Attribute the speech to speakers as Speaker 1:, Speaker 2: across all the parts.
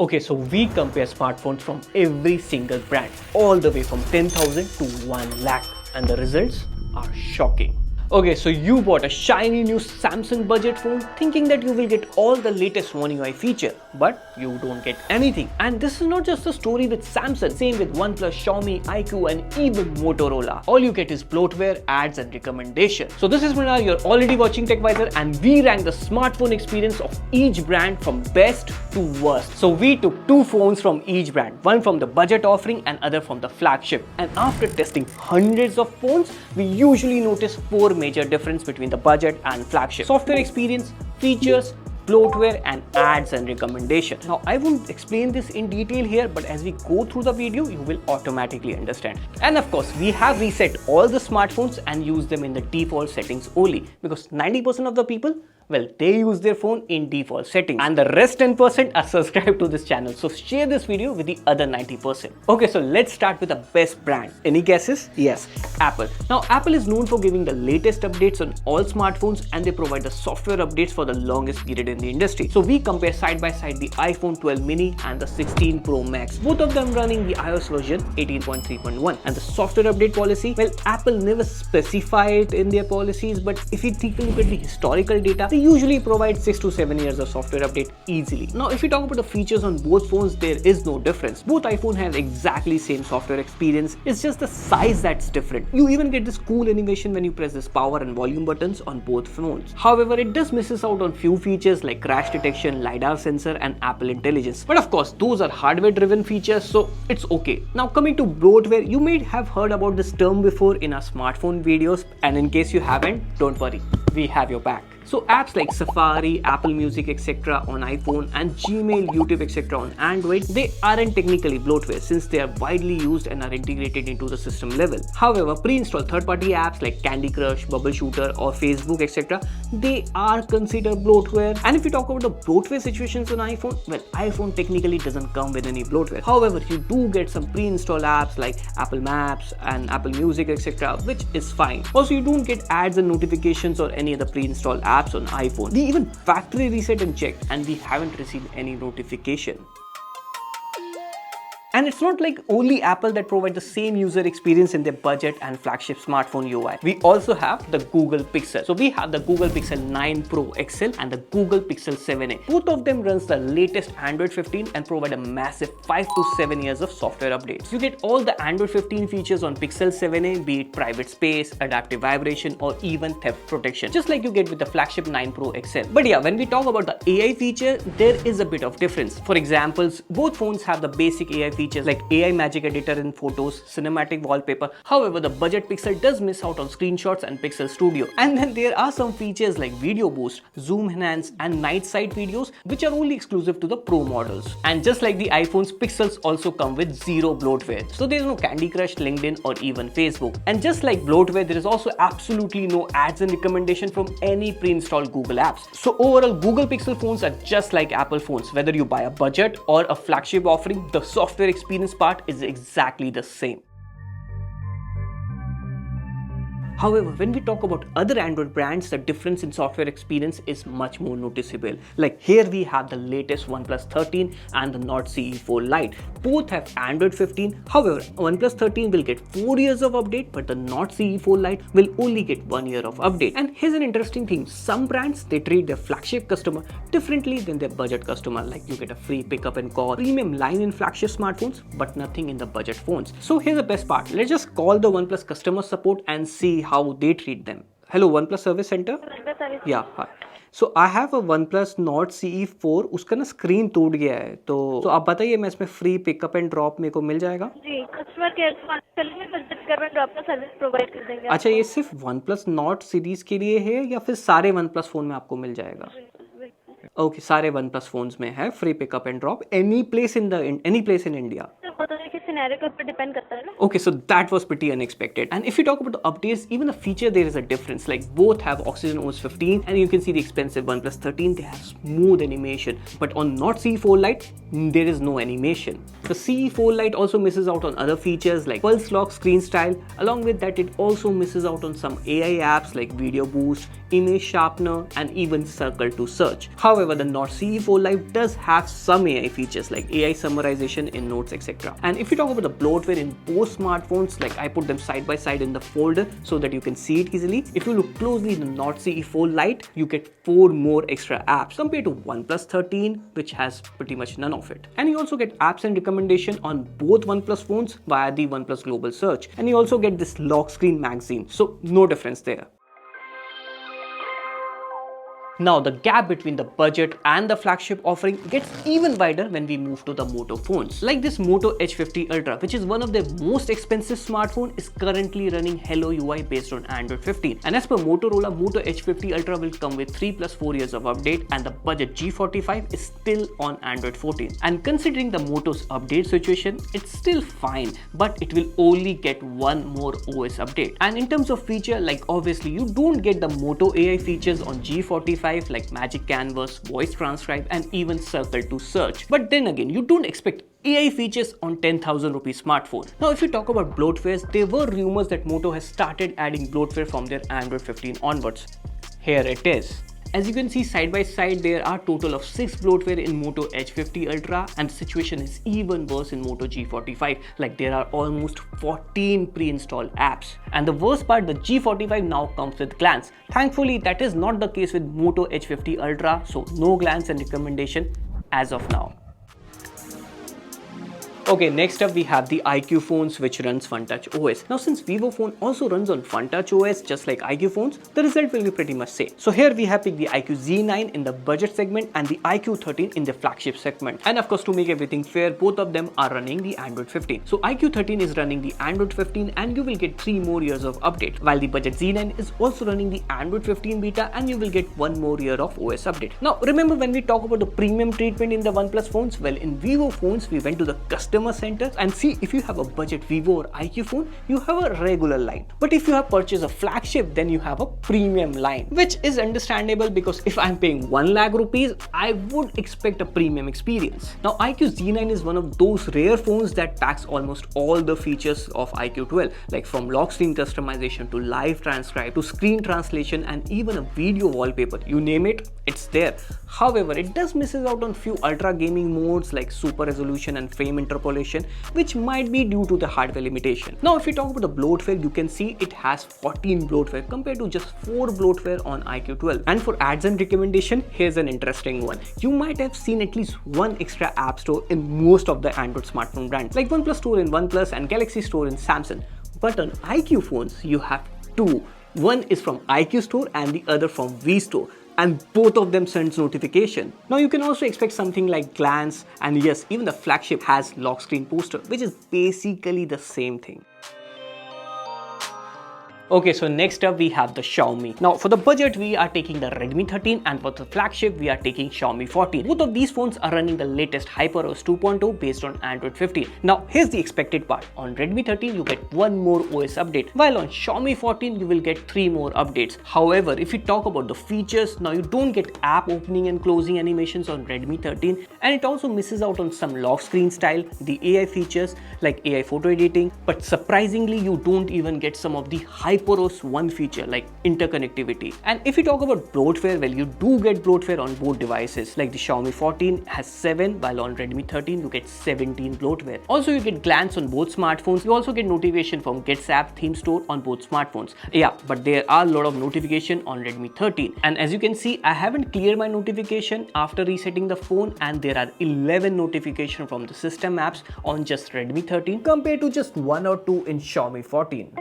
Speaker 1: Okay, so we compare smartphones from every single brand, all the way from 10,000 to 1 lakh, and the results are shocking. Okay, so you bought a shiny new Samsung budget phone thinking that you will get all the latest One UI feature, but you don't get anything. And this is not just a story with Samsung, same with OnePlus, Xiaomi, iQOO and even Motorola. All you get is bloatware, ads and recommendations. So this is Mrinal, you're already watching TechWiser and we rank the smartphone experience of each brand from best to worst. So we took two phones from each brand, one from the budget offering and other from the flagship. And after testing hundreds of phones, we usually notice four major difference between the budget and flagship: software experience, features, bloatware and ads and recommendations. Now I won't explain this in detail here, but as we go through the video you will automatically understand. And of course we have reset all the smartphones and use them in the default settings only, because 90% of the people, well, they use their phone in default settings and the rest 10% are subscribed to this channel. So share this video with the other 90%. Okay, so let's start with the best brand. Any guesses? Yes, Apple. Now Apple is known for giving the latest updates on all smartphones and they provide the software updates for the longest period in the industry. So we compare side by side the iPhone 12 mini and the 16 Pro Max. Both of them running the iOS version 18.3.1. And the software update policy, well, Apple never specify it in their policies, but if you take a look at the historical data, they usually provide 6 to 7 years of software update easily. Now if you talk about the features on both phones, there is no difference. Both iPhone have exactly same software experience, it's just the size that's different. You even get this cool animation when you press this power and volume buttons on both phones. However, it does misses out on few features like crash detection, LiDAR sensor and Apple Intelligence. But of course those are hardware driven features, so it's okay. Now coming to bloatware, you may have heard about this term before in our smartphone videos, and in case you haven't, don't worry, we have your back. So apps like Safari, Apple Music etc. on iPhone and Gmail, YouTube etc. on Android, they aren't technically bloatware since they are widely used and are integrated into the system level. However, pre-installed third-party apps like Candy Crush, Bubble Shooter or Facebook etc. they are considered bloatware. And if you talk about the bloatware situations on iPhone, well, iPhone technically doesn't come with any bloatware. However, you do get some pre-installed apps like Apple Maps and Apple Music etc. which is fine. Also, you don't get ads and notifications or any other pre-installed apps on iPhone. We even factory reset and checked and we haven't received any notification. And it's not like only Apple that provide the same user experience in their budget and flagship smartphone UI. We also have the Google Pixel. So we have the Google Pixel 9 Pro XL and the Google Pixel 7a. Both of them runs the latest Android 15 and provide a massive 5 to 7 years of software updates. You get all the Android 15 features on Pixel 7a, be it private space, adaptive vibration or even theft protection, just like you get with the flagship 9 Pro XL. But yeah, when we talk about the AI feature, there is a bit of difference. For examples, both phones have the basic AI features like AI Magic Editor in photos, cinematic wallpaper. However, the budget Pixel does miss out on screenshots and Pixel Studio. And then there are some features like Video Boost, Zoom Enhance and Night Sight videos which are only exclusive to the Pro models. And just like the iPhone's, Pixels also come with zero bloatware. So there is no Candy Crush, LinkedIn or even Facebook. And just like bloatware, there is also absolutely no ads and recommendation from any pre-installed Google apps. So overall, Google Pixel phones are just like Apple phones. Whether you buy a budget or a flagship offering, the software experience part is exactly the same. However, when we talk about other Android brands, the difference in software experience is much more noticeable. Like here we have the latest OnePlus 13 and the Nord CE4 Lite. Both have Android 15. However, OnePlus 13 will get 4 years of update, but the Nord CE4 Lite will only get 1 year of update. And here's an interesting thing. Some brands, they treat their flagship customer differently than their budget customer. Like you get a free pickup and call, premium line in flagship smartphones, but nothing in the budget phones. So here's the best part. Let's just call the OnePlus customer support and see how they treat them. Hello, OnePlus Service Center? Yeah, hi. So I have a OnePlus Nord CE4, उसका ना screen टूट गया है, तो आप बताइए मैं इसमें फ्री पिकअप एंड ड्रॉप मेरे को मिल जाएगा?
Speaker 2: जी, कस्टमर केयर से बात कर लेंगे, बस पिकअप एंड ड्रॉप का सर्विस प्रोवाइड कर देंगे।
Speaker 1: अच्छा, ये सिर्फ OnePlus Nord सीरीज के लिए है या फिर सारे OnePlus फोन में आपको मिल जाएगा? ओके, सारे OnePlus फोन्स में है free pickup and drop, any place in India?
Speaker 2: वो तो देखिए सिनेरियो के ऊपर डिपेंड करता है ना.
Speaker 1: Okay, so that was pretty unexpected. And if you talk about the updates, even the feature there is a difference. Like both have Oxygen OS 15 and you can see the expensive OnePlus 13, they have smooth animation. But on Not CE4 Lite, there is no animation. The CE4 Lite also misses out on other features like pulse lock screen style. Along with that, it also misses out on some AI apps like Video Boost, Image Sharpener, and even Circle to Search. However, the Not CE4 Lite does have some AI features like AI summarization in notes, etc. And if you talk about the bloatware in both smartphones, like I put them side by side in the folder so that you can see it easily. If you look closely in the Not CE4 Lite, you get 4 more extra apps compared to OnePlus 13, which has pretty much none of it. And you also get apps and recommendation on both OnePlus phones via the OnePlus Global Search. And you also get this lock screen magazine, so no difference there. Now the gap between the budget and the flagship offering gets even wider when we move to the Moto phones. Like this Moto H50 Ultra, which is one of their most expensive smartphone, is currently running Hello UI based on Android 15. And as per Motorola, Moto H50 Ultra will come with 3 + 4 years of update, and the budget G45 is still on Android 14. And considering the Moto's update situation, it's still fine, but it will only get one more OS update. And in terms of feature, like obviously you don't get the Moto AI features on G45 like Magic Canvas, Voice Transcribe, and even Circle to Search. But then again, you don't expect AI features on 10,000 rupee smartphone. Now if you talk about bloatwares, there were rumors that Moto has started adding bloatware from their Android 15 onwards. Here it is. As you can see side by side, there are total of 6 bloatware in Moto H50 Ultra, and the situation is even worse in Moto G45. Like there are almost 14 pre-installed apps. And the worst part, the G45 now comes with glance. Thankfully, that is not the case with Moto H50 Ultra, so no glance and recommendation as of now. Okay, next up we have the iQOO phones, which runs FunTouch OS. Now since Vivo phone also runs on FunTouch OS just like iQOO phones, the result will be pretty much same. So here we have picked the iQOO Z9 in the budget segment and the iQOO 13 in the flagship segment. And of course, to make everything fair, both of them are running the Android 15. So iQOO 13 is running the Android 15 and you will get 3 more years of update, while the budget Z9 is also running the Android 15 beta and you will get 1 more year of OS update. Now remember, when we talk about the premium treatment in the OnePlus phones, well, in Vivo phones we went to the customer centers and see if you have a budget Vivo or iQOO phone, you have a regular line. But if you have purchased a flagship, then you have a premium line, which is understandable because if I'm paying 1 lakh rupees, I would expect a premium experience. Now iQOO Z9 is one of those rare phones that packs almost all the features of iQOO 12, like from lock screen customization to live transcribe to screen translation and even a video wallpaper. You name it, it's there. However, it does misses out on few ultra gaming modes like super resolution and frame interpolation, which might be due to the hardware limitation. Now if you talk about the bloatware, you can see it has 14 bloatware compared to just 4 bloatware on iQOO 12. And for ads and recommendation, here's an interesting one. You might have seen at least one extra app store in most of the Android smartphone brands, like OnePlus Store in OnePlus and Galaxy Store in Samsung. But on iQOO phones, you have 2. One is from iQOO Store and the other from V Store, and both of them sends notification. Now you can also expect something like glance, and yes, even the flagship has lock screen poster, which is basically the same thing. Okay, so next up we have the Xiaomi. Now for the budget, we are taking the Redmi 13, and for the flagship, we are taking Xiaomi 14. Both of these phones are running the latest HyperOS 2.0 based on Android 15. Now here's the expected part. On Redmi 13, you get 1 more OS update, while on Xiaomi 14, you will get 3 more updates. However, if you talk about the features, now you don't get app opening and closing animations on Redmi 13, and it also misses out on some lock screen style, the AI features like AI photo editing, but surprisingly, you don't even get some of the HyperOS 1 feature like interconnectivity. And if you talk about bloatware, well, you do get bloatware on both devices. Like the Xiaomi 14 has 7, while on Redmi 13 you get 17 bloatware. Also, you get glance on both smartphones. You also get notification from Gets app theme store on both smartphones. Yeah, but there are a lot of notification on Redmi 13. And as you can see, I haven't cleared my notification after resetting the phone, and there are 11 notifications from the system apps on just Redmi 13 compared to just 1 or 2 in Xiaomi 14.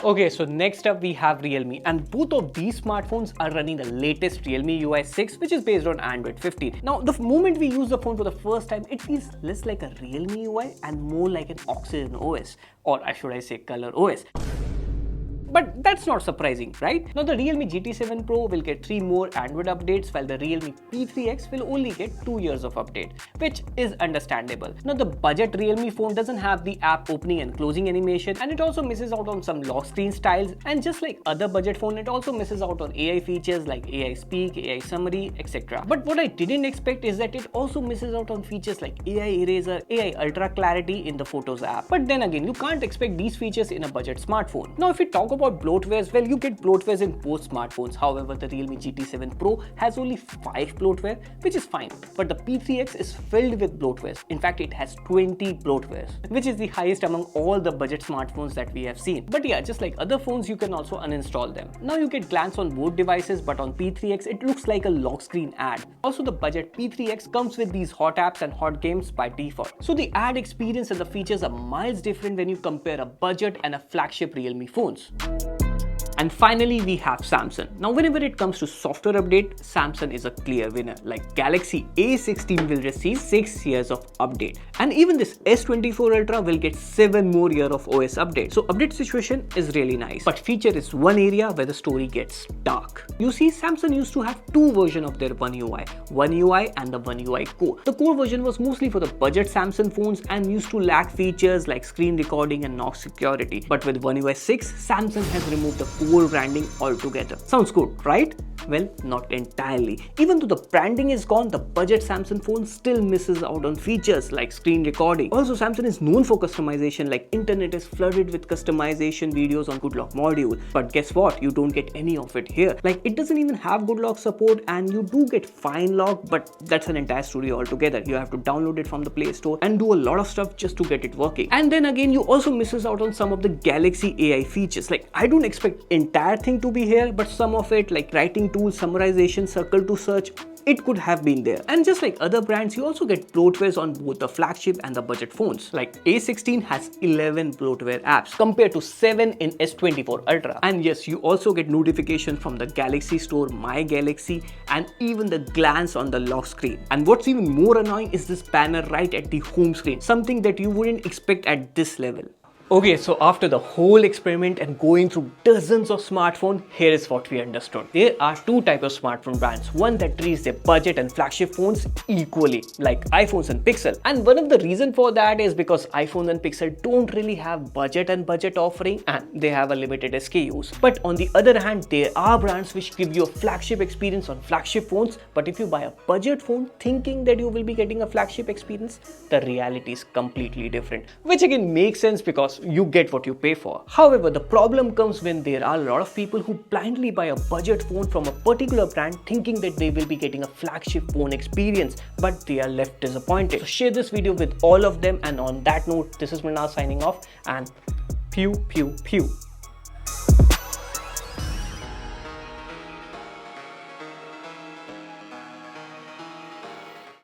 Speaker 1: Okay, so next up we have Realme, and both of these smartphones are running the latest Realme UI 6, which is based on Android 15. Now, the moment we use the phone for the first time, it feels less like a Realme UI and more like an Oxygen OS, or should I say Color OS. But that's not surprising, right? Now the Realme GT7 Pro will get 3 more Android updates, while the Realme P3X will only get 2 years of update, which is understandable. Now the budget Realme phone doesn't have the app opening and closing animation, and it also misses out on some lock screen styles, and just like other budget phone, it also misses out on AI features like AI Speak, AI Summary, etc. But what I didn't expect is that it also misses out on features like AI Eraser, AI Ultra Clarity in the Photos app. But then again, you can't expect these features in a budget smartphone. Now if we talk about bloatwares, well, you get bloatwares in both smartphones. However, the Realme GT7 Pro has only 5 bloatware, which is fine. But the P3X is filled with bloatwares. In fact, it has 20 bloatwares, which is the highest among all the budget smartphones that we have seen. But yeah, just like other phones, you can also uninstall them. Now you get glance on both devices, but on P3X, it looks like a lock screen ad. Also, the budget P3X comes with these hot apps and hot games by default. So the ad experience and the features are miles different when you compare a budget and a flagship Realme phones. And finally, we have Samsung. Now, whenever it comes to software update, Samsung is a clear winner. Like Galaxy A16 will receive 6 years of update. And even this S24 Ultra will get 7 more years of OS update. So update situation is really nice. But feature is one area where the story gets dark. You see, Samsung used to have 2 versions of their One UI and the One UI Core. The core version was mostly for the budget Samsung phones and used to lack features like screen recording and knock security. But with One UI 6, Samsung has removed the core branding altogether. Sounds good, right? Well, not entirely. Even though the branding is gone, the budget Samsung phone still misses out on features like screen recording. Also, Samsung is known for customization, like internet is flooded with customization videos on Good Lock module. But guess what? You don't get any of it here. Like, it doesn't even have Good Lock support, and you do get Fine Lock, but that's an entire story altogether. You have to download it from the Play Store and do a lot of stuff just to get it working. And then again, you also misses out on some of the Galaxy AI features. Like, I don't expect entire thing to be here, but some of it, like writing tools, summarization, circle to search, it could have been there. And just like other brands, you also get bloatwares on both the flagship and the budget phones. Like A16 has 11 bloatware apps compared to 7 in S24 Ultra. And yes, you also get notification from the Galaxy Store, My Galaxy, and even the glance on the lock screen. And what's even more annoying is this banner right at the home screen, something that you wouldn't expect at this level. Okay, so after the whole experiment and going through dozens of smartphones, here is what we understood. There are 2 types of smartphone brands. One that treats their budget and flagship phones equally, like iPhones and Pixel. And one of the reasons for that is because iPhone and Pixel don't really have budget and budget offering, and they have a limited SKUs. But on the other hand, there are brands which give you a flagship experience on flagship phones. But if you buy a budget phone thinking that you will be getting a flagship experience, the reality is completely different. Which again makes sense because you get what you pay for. However, the problem comes when there are a lot of people who blindly buy a budget phone from a particular brand thinking that they will be getting a flagship phone experience, but they are left disappointed. So share this video with all of them, and on that note, this is Mrinal signing off, and pew pew pew.